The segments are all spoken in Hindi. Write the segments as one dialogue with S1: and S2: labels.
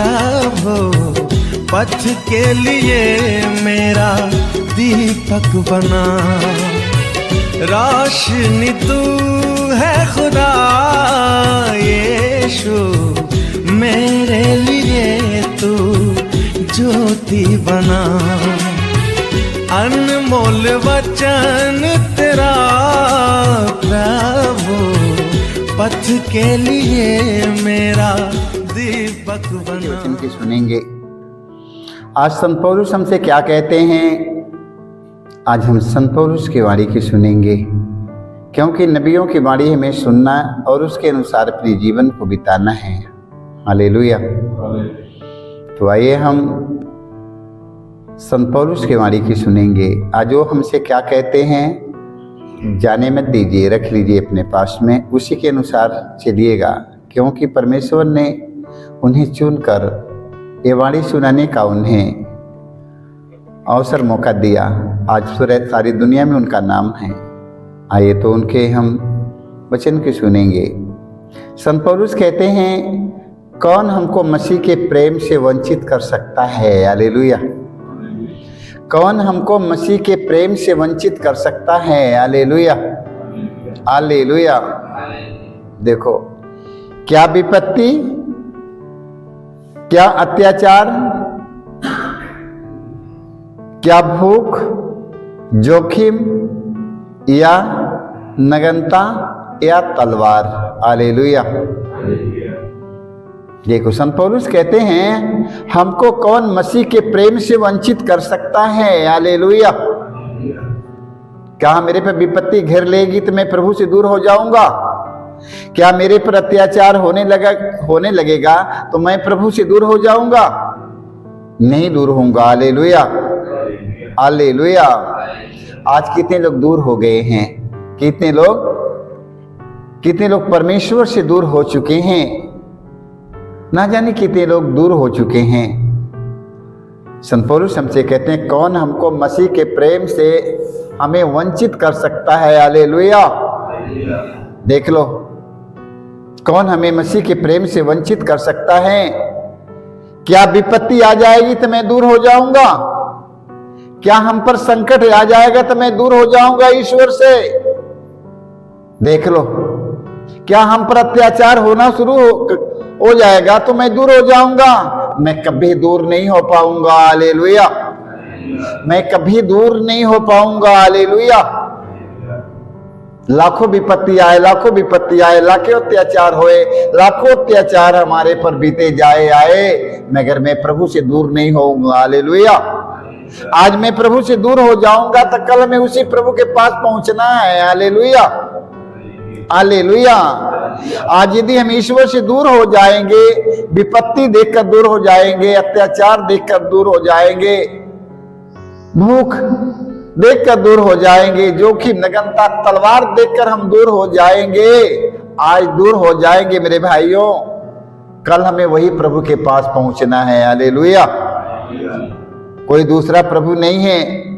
S1: प्रभु पथ के लिए मेरा दीपक बना। रोशनी तू है खुदा यीशु, मेरे लिए तू ज्योति बना। अनमोल वचन तेरा प्रभु पथ के लिए मेरा दीपक बना।
S2: वचन की सुनेंगे। आज संत पौलुस हमसे क्या कहते हैं? आज हम संत पौलुस की वाणी की सुनेंगे, क्योंकि नबियों की वाणी हमें सुनना और उसके अनुसार अपने जीवन को बिताना है। हालेलुया। तो आइए हम संत पौलुस की वाणी की सुनेंगे। आज वो हमसे क्या कहते हैं जाने मत दीजिए, रख लीजिए अपने पास में, उसी के अनुसार चलिएगा, क्योंकि परमेश्वर ने उन्हें चुनकर ये वाणी सुनाने का उन्हें अवसर मौका दिया। आज सारी दुनिया में उनका नाम है। आइए तो उनके हम वचन की सुनेंगे। संत पौलुस कहते हैं, कौन हमको मसीह के प्रेम से वंचित कर सकता है? हालेलुया। कौन हमको मसीह के प्रेम से वंचित कर सकता है? Hallelujah, hallelujah. देखो, क्या विपत्ति, क्या अत्याचार, क्या भूख, जोखिम या नगनता या तलवार। हालेलुया। देखो, संत पौलुस कहते हैं, हमको कौन मसीह के प्रेम से वंचित कर सकता है? हालेलुया। क्या मेरे पर विपत्ति घेर लेगी तो मैं प्रभु से दूर हो जाऊंगा? क्या मेरे पर अत्याचार होने लगेगा तो मैं प्रभु से दूर हो जाऊंगा? नहीं दूर होऊंगा। Hallelujah, hallelujah. आज कितने लोग दूर हो गए हैं, कितने लोग परमेश्वर से दूर हो चुके हैं, ना जाने कितने लोग दूर हो चुके हैं। संत पौलुस हमसे कहते हैं, कौन हमको मसीह के प्रेम से हमें वंचित कर सकता है? हालेलुया। देख लो, कौन हमें मसीह के प्रेम से वंचित कर सकता है? क्या विपत्ति आ जाएगी तो मैं दूर हो जाऊंगा? क्या हम पर संकट आ जाएगा तो मैं दूर हो जाऊंगा ईश्वर से? देख लो, क्या हम पर अत्याचार होना शुरू हो जाएगा तो मैं दूर हो जाऊंगा? मैं कभी दूर नहीं हो पाऊंगा। हालेलुया, मैं कभी दूर नहीं हो पाऊंगा। हालेलुया। लाखों विपत्ति आए, लाखों अत्याचार होए, लाखों अत्याचार हमारे पर बीते आए, मगर मैं प्रभु से दूर नहीं होऊंगा। हालेलुया। आज मैं प्रभु से दूर हो जाऊंगा तो कल मैं उसी प्रभु के पास पहुंचना है। Hallelujah, hallelujah. आज यदि हम ईश्वर से दूर हो जाएंगे, विपत्ति देखकर दूर हो जाएंगे, अत्याचार देखकर दूर हो जाएंगे, भूख देखकर दूर हो जाएंगे, जोखिम, नगनता, तलवार देखकर हम दूर हो जाएंगे, आज दूर हो जाएंगे मेरे भाइयों, कल हमें वही प्रभु के पास पहुंचना है। हालेलुया। कोई दूसरा प्रभु नहीं है।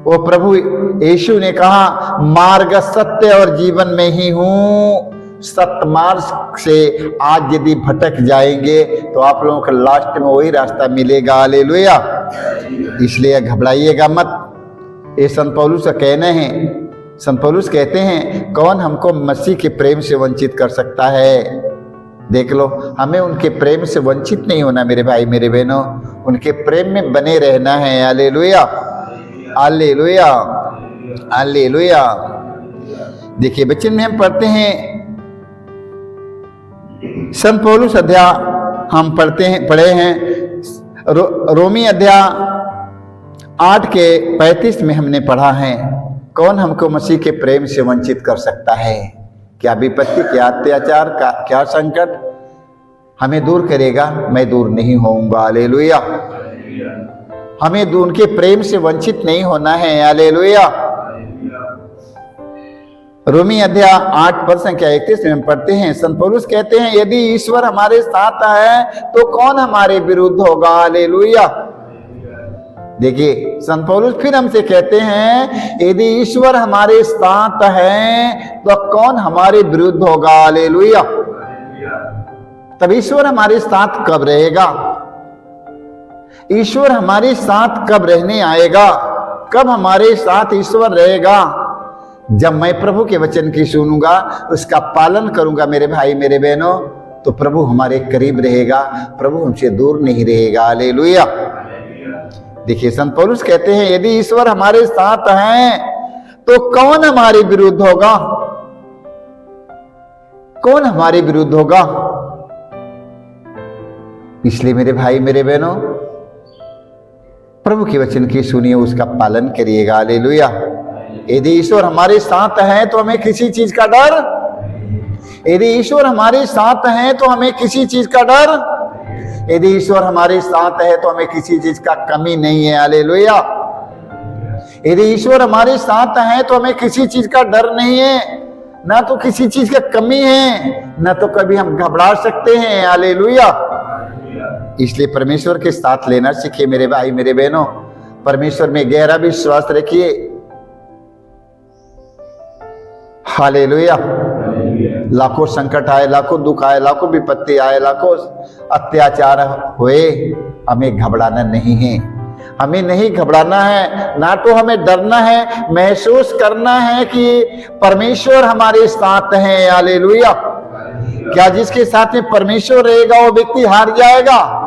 S2: वो प्रभु यीशु ने कहा, मार्ग, सत्य और जीवन में ही हूं। सत्य मार्ग से आज यदि भटक जाएंगे तो आप लोगों को लास्ट में वही रास्ता मिलेगा। हालेलुया। इसलिए घबराइएगा मत। ये संत पौलुस का कहना है। संत पौलुस कहते हैं, कौन हमको मसीह के प्रेम से वंचित कर सकता है? देख लो, हमें उनके प्रेम से वंचित नहीं होना मेरे भाई, मेरे बहनों, उनके प्रेम में बने रहना है। Hallelujah, hallelujah, hallelujah. देखिए, वचन में हम पढ़ते हैं, संत पौलुस अध्याय हम पढ़े हैं रोमी अध्याय 8 के 35 में हमने पढ़ा है, कौन हमको मसीह के प्रेम से वंचित कर सकता है? क्या विपत्ति, क्या अत्याचार, क्या संकट हमें दूर करेगा? मैं दूर नहीं होऊंगा। हालेलुया। हमें उनके प्रेम से वंचित नहीं होना है। हालेलुया। रोमी अध्याय 8 पद संख्या 31 में हम पढ़ते हैं, संत पौलुस कहते हैं, यदि ईश्वर हमारे साथ है तो कौन हमारे विरुद्ध होगा? हालेलुया। देखिए, संत पौलुस फिर हमसे कहते हैं, यदि ईश्वर हमारे साथ है तो कौन हमारे विरुद्ध होगा? हालेलुया। तब ईश्वर हमारे साथ कब रहेगा? ईश्वर हमारे साथ कब रहने आएगा, कब हमारे साथ ईश्वर रहेगा? जब मैं प्रभु के वचन की सुनूंगा, उसका पालन करूंगा मेरे भाई मेरे बहनों, तो प्रभु हमारे करीब रहेगा, प्रभु हमसे दूर नहीं रहेगा। हालेलुया। देखिए संत पौलुस कहते हैं, यदि ईश्वर हमारे साथ हैं तो कौन हमारे विरुद्ध होगा? कौन हमारे विरुद्ध होगा? इसलिए मेरे भाई मेरे बहनों, प्रभु के वचन की सुनिए, उसका पालन करिएगा। हालेलुया। यदि ईश्वर हमारे साथ हैं तो हमें किसी चीज का डर, यदि ईश्वर हमारे साथ हैं तो हमें किसी चीज का डर, यदि ईश्वर हमारे साथ है तो हमें किसी चीज का कमी नहीं है। हालेलुया। यदि ईश्वर हमारे साथ है तो हमें किसी चीज का डर नहीं है, ना तो किसी चीज का कमी है, ना तो कभी हम घबरा सकते हैं। हालेलुया। इसलिए परमेश्वर के साथ लेना सीखिए मेरे भाई मेरे बहनों, परमेश्वर में गहरा विश्वास रखिए। हालेलुया। लाखों संकट आए, लाखों दुख आए, लाखों विपत्ति आए, लाखों अत्याचार हुए, हमें घबराना नहीं है, हमें नहीं घबराना है, ना तो हमें डरना है, महसूस करना है कि परमेश्वर हमारे साथ हैं। हालेलुया। क्या जिसके साथ में परमेश्वर रहेगा वो व्यक्ति हार जाएगा?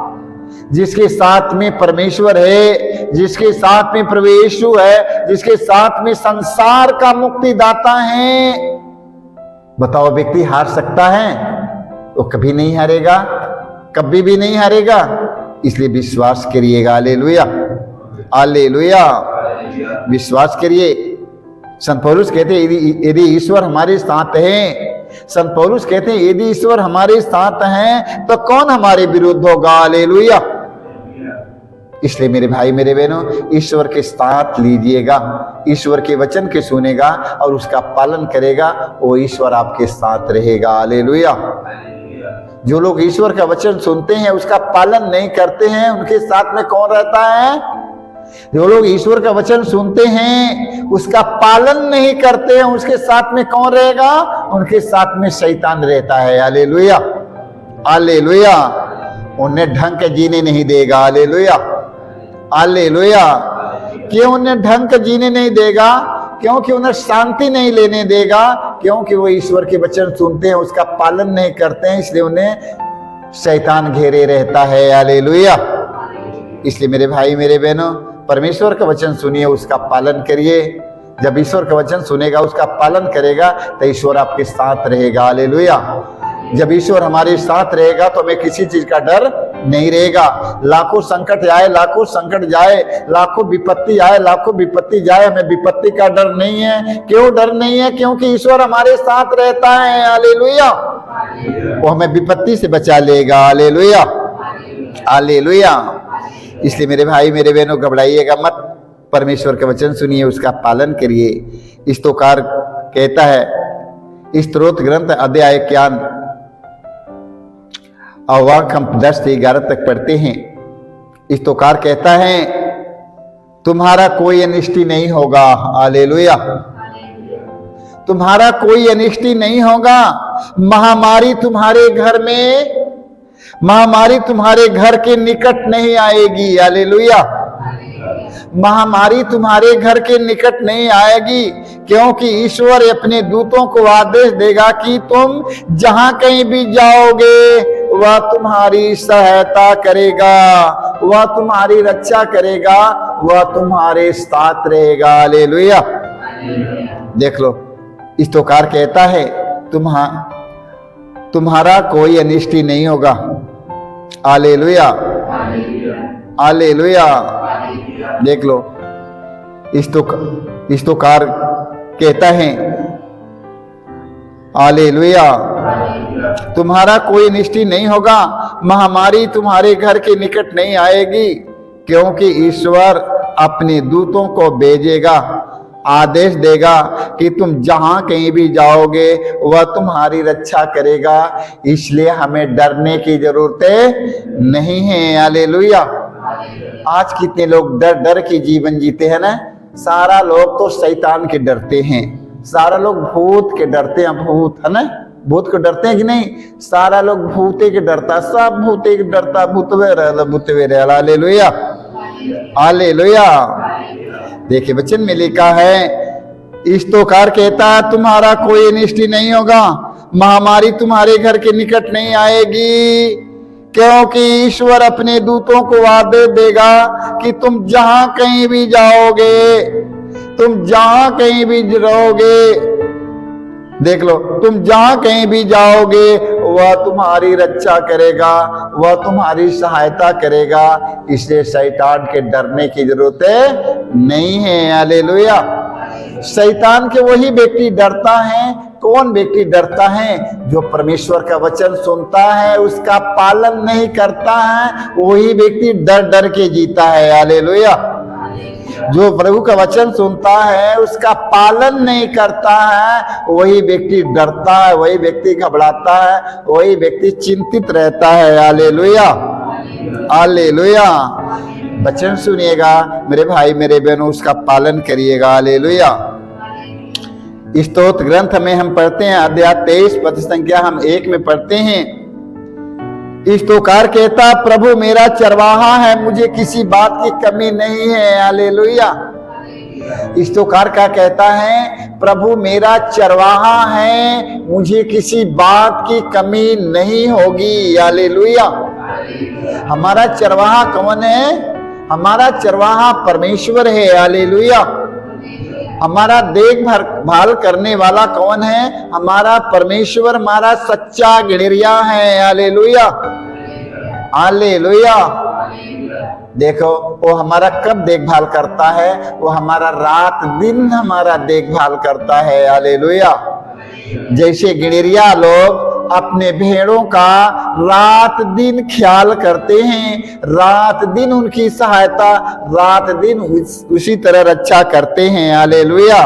S2: जिसके साथ में परमेश्वर है, जिसके साथ में प्रभु यीशु है, जिसके साथ में संसार का मुक्तिदाता है, बताओ व्यक्ति हार सकता है? वो कभी नहीं हारेगा, कभी भी नहीं हारेगा। इसलिए विश्वास करिएगा। हालेलुया। हालेलुया। विश्वास करिए। संत पौलुस कहते हैं, यदि ईश्वर हमारे साथ है, संत पौलुस कहते हैं यदि ईश्वर हमारे साथ हैं तो कौन हमारे विरुद्ध होगा? हालेलुया। इसलिए मेरे भाई मेरे बहनों, ईश्वर के साथ लीजिएगा, ईश्वर के वचन के सुनेगा और उसका पालन करेगा, वो ईश्वर आपके साथ रहेगा। हालेलुया। जो लोग ईश्वर का वचन सुनते हैं उसका पालन नहीं करते हैं, उनके साथ में कौन रहता है? जो लोग ईश्वर का वचन सुनते हैं उसका पालन नहीं करते हैं, उसके साथ में कौन रहेगा? उनके साथ में शैतान रहता है। हालेलुया। हालेलुया। उन्हें ढंग के जीने नहीं देगा। हालेलुया। हालेलुया। क्यों उन्हें ढंग के जीने नहीं देगा? क्योंकि उन्हें शांति नहीं लेने देगा, क्योंकि वो ईश्वर के वचन सुनते हैं उसका पालन नहीं करते हैं, इसलिए उन्हें शैतान घेरे रहता है। हालेलुया। इसलिए मेरे भाई मेरे बहनों, परमेश्वर का वचन सुनिए, उसका पालन करिए। जब ईश्वर का वचन सुनेगा, उसका पालन करेगा, तो ईश्वर आपके साथ रहेगा। हालेलुया। जब ईश्वर हमारे साथ रहेगा तो हमें किसी चीज का डर नहीं रहेगा। लाखों संकट आए, लाखों संकट जाए, लाखों विपत्ति आए, लाखों विपत्ति जाए, हमें विपत्ति का डर नहीं है। क्यों डर नहीं है? क्योंकि ईश्वर हमारे साथ रहता है। हालेलुया। वो हमें विपत्ति से बचा लेगा। हालेलुया। हालेलुया। इसलिए मेरे भाई मेरे बहनों, घबराइएगा मत, परमेश्वर का वचन सुनिए, उसका पालन करिए। स्तोत्रकार कहता है, स्तोत्र ग्रंथ अध्याय 11 और वाक्य हम 10 से 11 तक पढ़ते हैं। स्तोत्रकार कहता है, तुम्हारा कोई अनिष्टि नहीं होगा। हालेलुया। तुम्हारा कोई अनिष्टि नहीं होगा। महामारी तुम्हारे घर में, महामारी तुम्हारे घर के निकट नहीं आएगी। हालेलुया। महामारी तुम्हारे घर के निकट नहीं आएगी, क्योंकि ईश्वर अपने दूतों को आदेश देगा कि तुम जहां कहीं भी जाओगे वह तुम्हारी सहायता करेगा, वह तुम्हारी रक्षा करेगा, वह तुम्हारे साथ रहेगा। हालेलुया। देख लो, स्तोत्रकार कहता है, तुम्हारा कोई अनिष्टि नहीं होगा। हालेलुया। हालेलुया। देख लो, स्तोत्रकार कहता है, हालेलुया, तुम्हारा कोई अनिष्टि नहीं होगा, महामारी तुम्हारे घर के निकट नहीं आएगी, क्योंकि ईश्वर अपने दूतों को भेजेगा, आदेश देगा कि तुम जहां कहीं भी जाओगे वह तुम्हारी रक्षा करेगा। इसलिए हमें डरने की जरूरत नहीं है। हालेलुया। आज कितने लोग डर डर के जीवन जीते हैं ना। सारा लोग तो शैतान के डरते हैं, सारा लोग भूत के डरते हैं। भूत है ना, भूत को डरते हैं कि नहीं? सारा लोग भूते के डरता, सब भूते के डरता, भूतवे रहला। हालेलुया। हालेलुया। देखिए वचन में लिखा है, स्तोत्रकार कहता है तुम्हारा कोई अनिष्ट नहीं होगा, महामारी तुम्हारे घर के निकट नहीं आएगी, क्योंकि ईश्वर अपने दूतों को वादे देगा कि तुम जहां कहीं भी जाओगे, तुम जहां कहीं भी रहोगे, देख लो, तुम जहां कहीं भी जाओगे वह तुम्हारी रक्षा करेगा, वह तुम्हारी सहायता करेगा, इसलिए शैतान के डरने की जरूरत नहीं है। हालेलुया। शैतान के वही व्यक्ति डरता है, कौन व्यक्ति डरता है? जो परमेश्वर का वचन सुनता है, उसका पालन नहीं करता है, वही व्यक्ति डर डर के जीता है। हालेलुया। जो प्रभु का वचन सुनता है, उसका पालन नहीं करता है, वही व्यक्ति डरता है, वही व्यक्ति घबराता है, वही व्यक्ति चिंतित रहता है। Hallelujah, hallelujah. वचन सुनिएगा मेरे भाई मेरे बहनों, उसका पालन करिएगा। हालेलुया। स्तोत्र ग्रंथ में हम पढ़ते हैं, अध्याय 23 पद संख्या हम 1 में पढ़ते हैं। स्तोत्रकार कहता, प्रभु मेरा चरवाहा है, मुझे किसी बात की कमी नहीं है। हालेलुया। स्तोत्रकार का कहता है, प्रभु मेरा चरवाहा है, मुझे किसी बात की कमी नहीं होगी। हालेलुया। हमारा चरवाहा कौन है? हमारा चरवाहा परमेश्वर है। हालेलुया। हमारा देखभाल करने वाला कौन है? हमारा परमेश्वर, हमारा सच्चा गिरहिया है। Hallelujah, hallelujah. देखो वो हमारा कब देखभाल करता है? वो हमारा रात दिन हमारा देखभाल करता है। हालेलुया। जैसे गिरहिया लोग अपने भेड़ों का रात दिन ख्याल करते हैं, रात दिन उनकी सहायता, रात दिन उसी तरह रक्षा करते हैं। हालेलुया।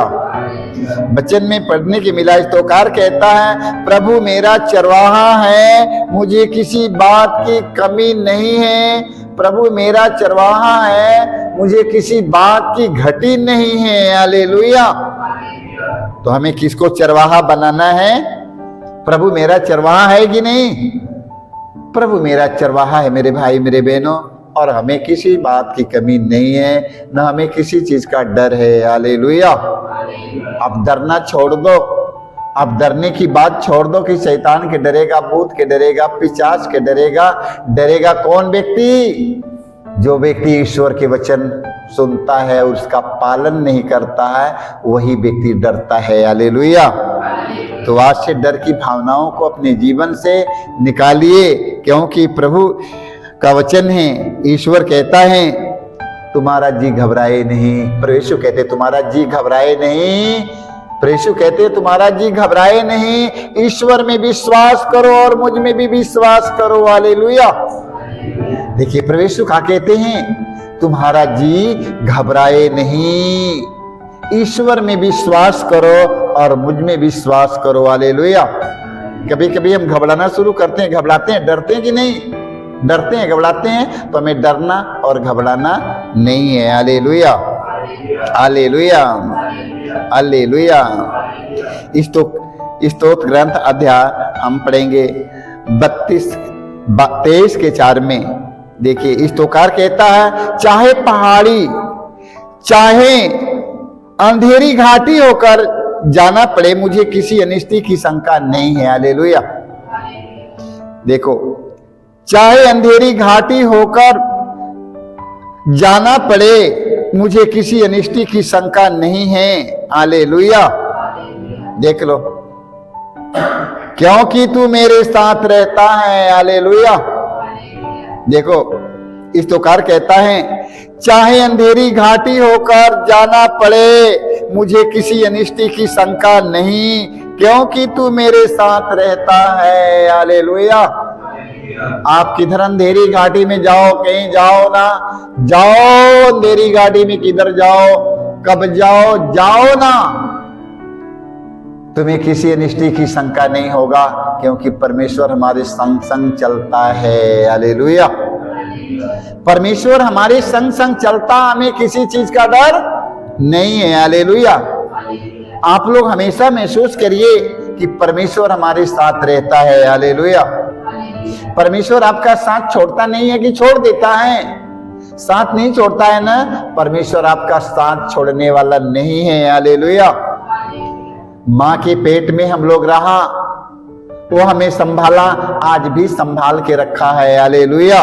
S2: वचन में पढ़ने के मिला, स्तोत्रकार कहता है, प्रभु मेरा चरवाहा है, मुझे किसी बात की कमी नहीं है। प्रभु मेरा चरवाहा है, मुझे किसी बात की घटी नहीं है। हालेलुया। तो हमें किसको चरवाहा बनाना है? प्रभु मेरा चरवाहा है कि नहीं? प्रभु मेरा चरवाहा है मेरे भाई मेरे बहनों, और हमें किसी बात की कमी नहीं है, न हमें किसी चीज का डर है। हालेलुया। अब डरना छोड़ दो, अब डरने की बात छोड़ दो कि शैतान के डरेगा, भूत के डरेगा, पिशाच के डरेगा। डरेगा कौन व्यक्ति? जो व्यक्ति ईश्वर के वचन सुनता है और उसका पालन नहीं करता है, वही व्यक्ति डरता है। हालेलुया। तो आज से डर की भावनाओं को अपने जीवन से निकालिए, क्योंकि प्रभु का वचन है, ईश्वर कहता है तुम्हारा जी घबराए नहीं। प्रभु कहते तुम्हारा जी घबराए नहीं, प्रभु कहते तुम्हारा जी घबराए नहीं, ईश्वर में विश्वास करो और मुझ में भी विश्वास करो। हालेलुया। देखिए प्रभु क्या कहते हैं, तुम्हारा जी घबराए नहीं, ईश्वर में विश्वास करो और मुझ में विश्वास करो। हालेलुया। कभी कभी हम घबराना शुरू करते हैं, घबराते हैं, डरते हैं कि नहीं? डरते हैं, घबराते हैं, तो हमें डरना और घबराना नहीं है। Hallelujah, hallelujah, hallelujah. स्तोत्र ग्रंथ अध्याय हम पढ़ेंगे 23 के 4 में। देखिए स्तोत्रकार कहता है, चाहे पहाड़ी चाहे अंधेरी घाटी होकर जाना पड़े, मुझे किसी अनिष्टि की शंका नहीं है। हालेलुया। देखो, चाहे अंधेरी घाटी होकर जाना पड़े, मुझे किसी अनिष्टि की शंका नहीं है। हालेलुया। देख लो, क्योंकि तू मेरे साथ रहता है। हालेलुया। देखो स्तोत्रकार कहता है, चाहे अंधेरी घाटी होकर जाना पड़े, मुझे किसी अनिष्टि की शंका नहीं, क्योंकि तू मेरे साथ रहता है। हालेलुया। आप किधर अंधेरी घाटी में जाओ, कहीं जाओ ना, जाओ अंधेरी घाटी में किधर जाओ, कब जाओ, जाओ ना, तुम्हें किसी अनिष्टि की शंका नहीं होगा, क्योंकि परमेश्वर हमारे संग संग चलता है। हालेलुया। परमेश्वर हमारे संग संग चलता, हमें किसी चीज का डर नहीं है। हालेलुया। आप लोग हमेशा महसूस करिए कि परमेश्वर हमारे साथ रहता है। हालेलुया। परमेश्वर आपका साथ छोड़ता नहीं है कि छोड़ देता है। साथ नहीं छोड़ता है ना, परमेश्वर आपका साथ छोड़ने वाला नहीं है। हालेलुया। माँ के पेट में हम लोग रहा, वो हमें संभाला, आज भी संभाल के रखा है। हालेलुया।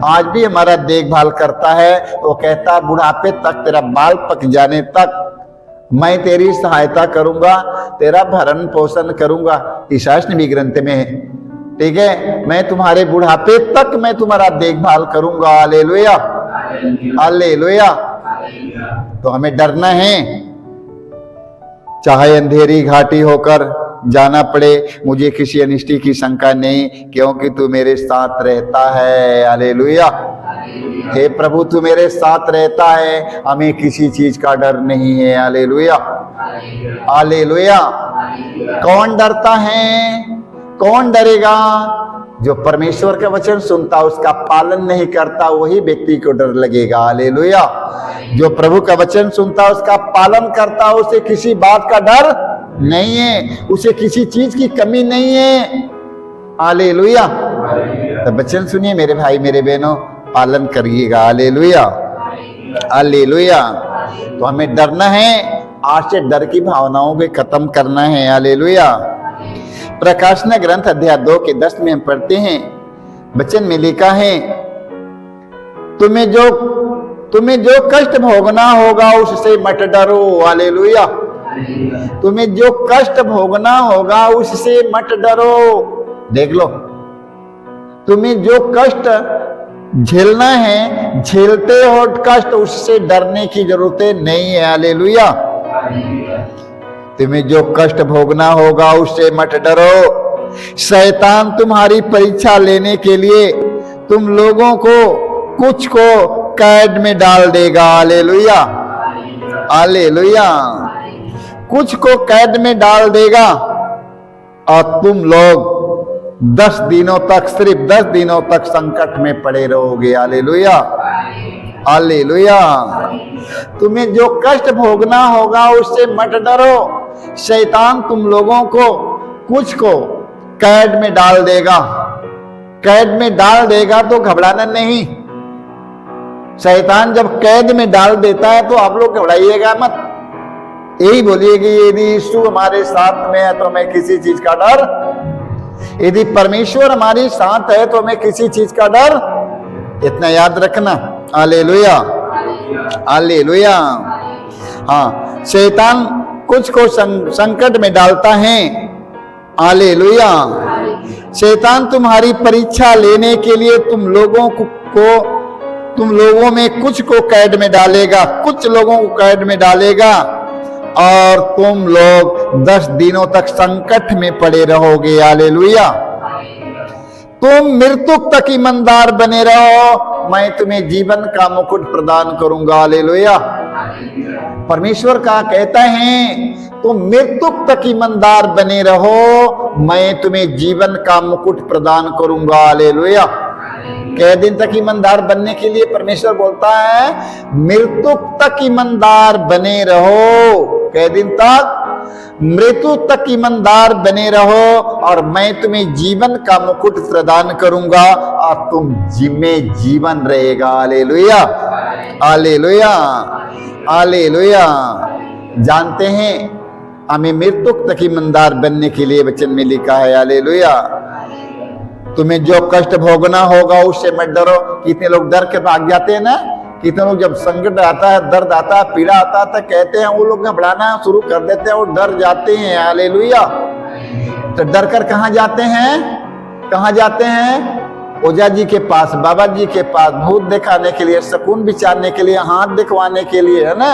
S2: आज भी हमारा देखभाल करता है। वो कहता बुढ़ापे तक, तेरा बाल पक जाने तक मैं तेरी सहायता करूंगा, तेरा भरण पोषण करूंगा। ईशायास नबी ग्रंथ में है, ठीक है, मैं तुम्हारे बुढ़ापे तक मैं तुम्हारा देखभाल करूंगा। Hallelujah, hallelujah. तो हमें डरना है, चाहे अंधेरी घाटी होकर जाना पड़े, मुझे किसी अनिष्टि की शंका नहीं, क्योंकि तू मेरे साथ रहता है। हालेलुया। हे प्रभु, तू मेरे साथ रहता है, हमें किसी चीज का डर नहीं है। Hallelujah, hallelujah. कौन डरता है? कौन डरेगा? जो परमेश्वर का वचन सुनता, उसका पालन नहीं करता, वही व्यक्ति को डर लगेगा। हालेलुया। जो प्रभु का वचन सुनता, उसका पालन करता, उसे किसी बात का डर नहीं है, उसे किसी चीज की कमी नहीं है। हालेलुया। तो वचन सुनिए मेरे भाई मेरे बहनों, पालन करिएगा। Hallelujah, hallelujah. तो हमें डरना है, आज से डर की भावनाओं को खत्म करना है। हालेलुया। प्रकाशन ग्रंथ अध्याय 2 के 10 में हम पढ़ते हैं, वचन में लिखा है, तुम्हें जो कष्ट भोगना होगा उससे मत डरो। हालेलुया। तुम्हें जो कष्ट भोगना होगा उससे मत डरो। देख लो, तुम्हें जो कष्ट झेलना है, झेलते हो कष्ट, उससे डरने की जरूरत नहीं है। हालेलुया। तुम्हें जो कष्ट भोगना होगा उससे मत डरो। शैतान तुम्हारी परीक्षा लेने के लिए तुम लोगों को कुछ को कैद में डाल देगा। Hallelujah, hallelujah. कुछ को कैद में डाल देगा और तुम लोग 10 दिनों तक, सिर्फ 10 दिनों तक संकट में पड़े रहोगे। Hallelujah, hallelujah. तुम्हें जो कष्ट भोगना होगा उससे मत डरो। शैतान तुम लोगों को कुछ को कैद में डाल देगा। कैद में डाल देगा तो घबराना नहीं। शैतान जब कैद में डाल देता है तो आप लोग घबराइएगा मत। यही बोलिए कि यदि यीशु हमारे साथ में है तो हमें किसी चीज का डर, यदि परमेश्वर हमारे साथ है तो हमें किसी चीज का डर, इतना याद रखना। Hallelujah, hallelujah. हाँ, शैतान कुछ को संकट में डालता है। हालेलुया। शैतान तुम्हारी परीक्षा लेने के लिए तुम लोगों में कुछ को कैद में डालेगा, कुछ लोगों को कैद में डालेगा और तुम लोग 10 दिनों तक संकट में पड़े रहोगे। हालेलुया। तुम मृत्यु तक ईमानदार बने रहो, मैं तुम्हें जीवन का मुकुट प्रदान करूंगा। हालेलुया। परमेश्वर का कहता है, तुम मृत्यु तक ईमानदार बने रहो, मैं तुम्हें जीवन का मुकुट प्रदान करूंगा। हालेलुया। कै दिन तक ईमानदार बनने के लिए परमेश्वर बोलता है, मृत्यु तक ईमानदार बने रहो। कै दिन तक? मृत्यु तक ईमानदार बने रहो और मैं तुम्हें जीवन का मुकुट प्रदान करूंगा और तुम में जीवन रहेगा। Hallelujah, hallelujah, hallelujah. जानते हैं, हमें मृत्यु तक ईमानदार बनने के लिए वचन में लिखा है। हालेलुया। तुम्हें जो कष्ट भोगना होगा उससे मत डरो। कितने लोग डर के भाग जाते हैं ना, कितने लोग जब संकट आता है, दर्द आता है, पीड़ा आता है तो कहते हैं, वो लोग घबराना शुरू कर देते हैं और डर जाते हैं। हालेलुया। तो डर कर कहाँ जाते हैं? कहाँ जाते हैं? ओझा जी के पास, बाबा जी के पास, भूत दिखाने के लिए, शकुन बिचारने के लिए, हाथ दिखवाने के लिए, है ना,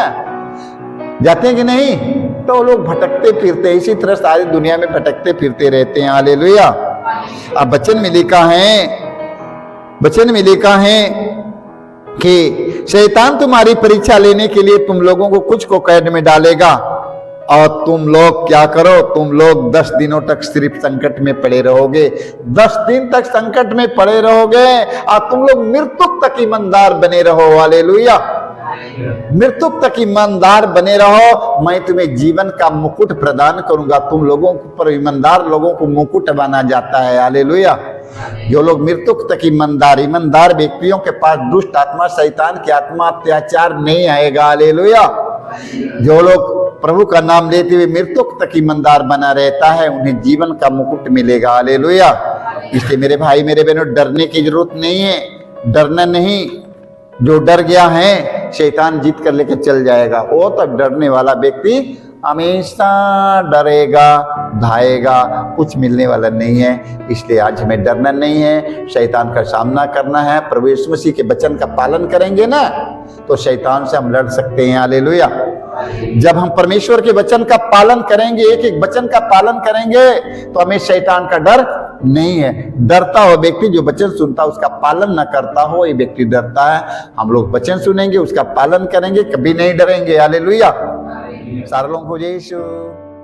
S2: जाते हैं कि नहीं? तो वो लोग भटकते फिरते, इसी तरह सारी दुनिया में भटकते फिरते रहते हैं। हालेलुया। अब वचन में लिखा है, वचन में लिखा है कि शैतान तुम्हारी परीक्षा लेने के लिए तुम लोगों को कुछ को कैद में डालेगा और तुम लोग क्या करो? तुम लोग 10 दिनों तक सिर्फ संकट में पड़े रहोगे। 10 दिन तक संकट में पड़े रहोगे और तुम लोग मृत्यु तक ईमानदार बने रहो। हालेलुया। मृत्यु तक ईमानदार बने रहो, मैं तुम्हें जीवन का मुकुट प्रदान करूंगा। तुम लोगों पर ईमानदार लोगों को मुकुट बना जाता है। हालेलुया। जो लोग मृत्यु तक ईमानदार व्यक्तियों के पास दुष्ट आत्मा, शैतान की आत्मा, अत्याचार नहीं आएगा। हालेलुया। जो लोग प्रभु का नाम लेते हुए मृत्यु तक ईमानदार बना रहता है, उन्हें जीवन का मुकुट मिलेगा। हालेलुया। इसलिए मेरे भाई मेरे बहनों, डरने की जरूरत नहीं है, डरना नहीं। जो डर गया है शैतान जीत कर लेके चल जाएगा। वो तब डरने वाला व्यक्ति हमेशा डरेगा, धाएगा, कुछ मिलने वाला नहीं है। इसलिए आज हमें डरना नहीं है, शैतान का सामना करना है। प्रभु यीशु मसीह के वचन का पालन करेंगे ना, तो शैतान से हम लड़ सकते हैं। हालेलुया। जब हम परमेश्वर के वचन का पालन करेंगे, एक एक वचन का पालन करेंगे, तो हमें शैतान का डर नहीं है। डरता हो व्यक्ति जो वचन सुनता उसका पालन न करता हो, ये व्यक्ति डरता है। हम लोग वचन सुनेंगे, उसका पालन करेंगे, कभी नहीं डरेंगे। हालेलुया। सारे लोगों को जय यीशु।